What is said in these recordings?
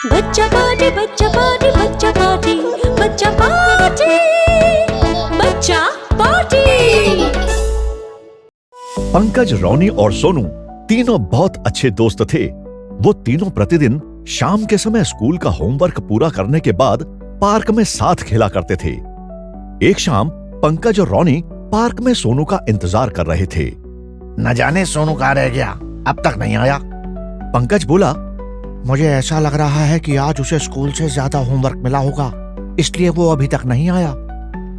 बच्चा पार्टी बच्चा पार्टी बच्चा पार्टी बच्चा पार्टी बच्चा पार्टी। पंकज, रोनी और सोनू तीनों बहुत अच्छे दोस्त थे। वो तीनों प्रतिदिन शाम के समय स्कूल का होमवर्क पूरा करने के बाद पार्क में साथ खेला करते थे। एक शाम पंकज और रोनी पार्क में सोनू का इंतजार कर रहे थे। न जाने सोनू कहाँ रह गया, अब तक नहीं आया। पंकज बोला, मुझे ऐसा लग रहा है कि आज उसे स्कूल से ज्यादा होमवर्क मिला होगा, इसलिए वो अभी तक नहीं आया।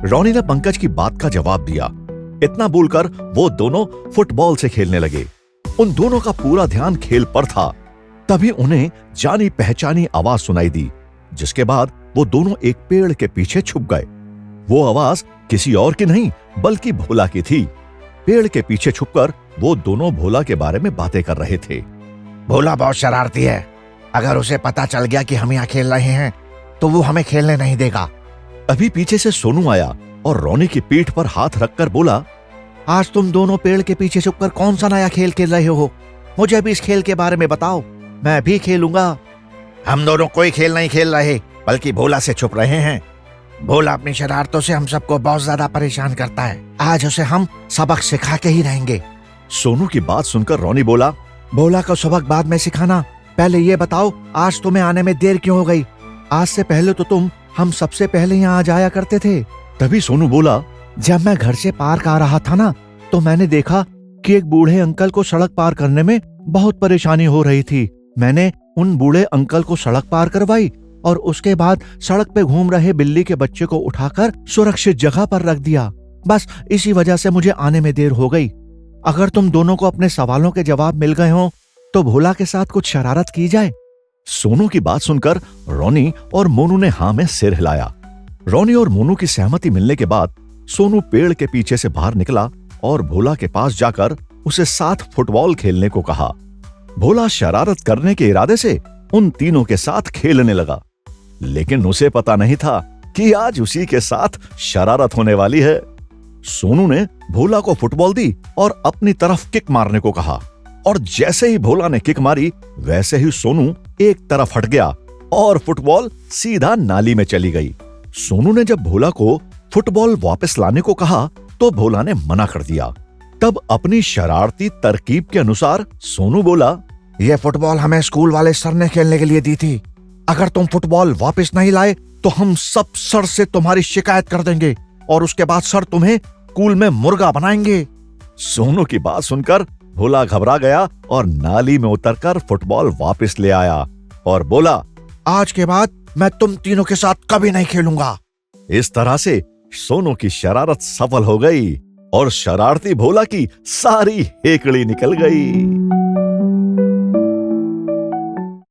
रोनी ने पंकज की बात का जवाब दिया। इतना बोलकर वो दोनों फुटबॉल से खेलने लगे। उन दोनों का पूरा ध्यान खेल पर था। तभी उन्हें जानी पहचानी आवाज सुनाई दी, जिसके बाद वो दोनों एक पेड़ के पीछे छुप गए। वो आवाज किसी और की नहीं बल्कि भोला की थी। पेड़ के पीछे छुपकर वो दोनों भोला के बारे में बातें कर रहे थे। भोला बहुत शरारती है, अगर उसे पता चल गया कि हम यहाँ खेल रहे हैं तो वो हमें खेलने नहीं देगा। अभी पीछे से सोनू आया और रोनी की पीठ पर हाथ रखकर बोला, आज तुम दोनों पेड़ के पीछे छुपकर कौन सा नया खेल खेल रहे हो? मुझे भी इस खेल के बारे में बताओ, मैं भी खेलूंगा। हम दोनों कोई खेल नहीं खेल रहे, बल्कि भोला से छुप रहे हैं। भोला अपनी शरारतों से हम सबको बहुत ज्यादा परेशान करता है। आज उसे हम सबक सिखा के ही रहेंगे। सोनू की बात सुनकर रोनी बोला, भोला को सबक बाद में सिखाना, पहले ये बताओ आज तुम्हें आने में देर क्यों हो गई? आज से पहले तो तुम हम सबसे पहले यहाँ आ जाया करते थे। तभी सोनू बोला, जब मैं घर से पार्क आ रहा था ना, तो मैंने देखा कि एक बूढ़े अंकल को सड़क पार करने में बहुत परेशानी हो रही थी। मैंने उन बूढ़े अंकल को सड़क पार करवाई और उसके बाद सड़क पे घूम रहे बिल्ली के बच्चे को उठाकर सुरक्षित जगह पर रख दिया। बस इसी वजह से मुझे आने में देर हो गई। अगर तुम दोनों को अपने सवालों के जवाब मिल गए हो तो भोला के साथ कुछ शरारत की जाए। सोनू की बात सुनकर रोनी और मोनू ने हाँ में सिर हिलाया। रोनी और मोनू की सहमति मिलने के बाद सोनू पेड़ के पीछे से बाहर निकला और भोला के पास जाकर उसे साथ फुटबॉल खेलने को कहा। भोला शरारत करने के इरादे से उन तीनों के साथ खेलने लगा, लेकिन उसे पता नहीं था कि आज उसी के साथ शरारत होने वाली है। सोनू ने भोला को फुटबॉल दी और अपनी तरफ किक मारने को कहा, और जैसे ही भोला ने किक मारी वैसे ही सोनू एक तरफ हट गया और फुटबॉल सीधा नाली में चली गई। सोनू ने जब भोला को फुटबॉल वापस लाने को कहा तो भोला ने मना कर दिया। तब अपनी शरारती तरकीब के अनुसार सोनू बोला, यह फुटबॉल हमें स्कूल वाले सर ने खेलने के लिए दी थी। अगर तुम फुटबॉल वापस नहीं लाए तो हम सब सर से तुम्हारी शिकायत कर देंगे और उसके बाद सर तुम्हें स्कूल में मुर्गा बनाएंगे। सोनू की बात सुनकर भोला घबरा गया और नाली में उतरकर फुटबॉल वापस ले आया और बोला, आज के बाद मैं तुम तीनों के साथ कभी नहीं खेलूंगा। इस तरह से सोनू की शरारत सफल हो गई और शरारती भोला की सारी हेकड़ी निकल गई।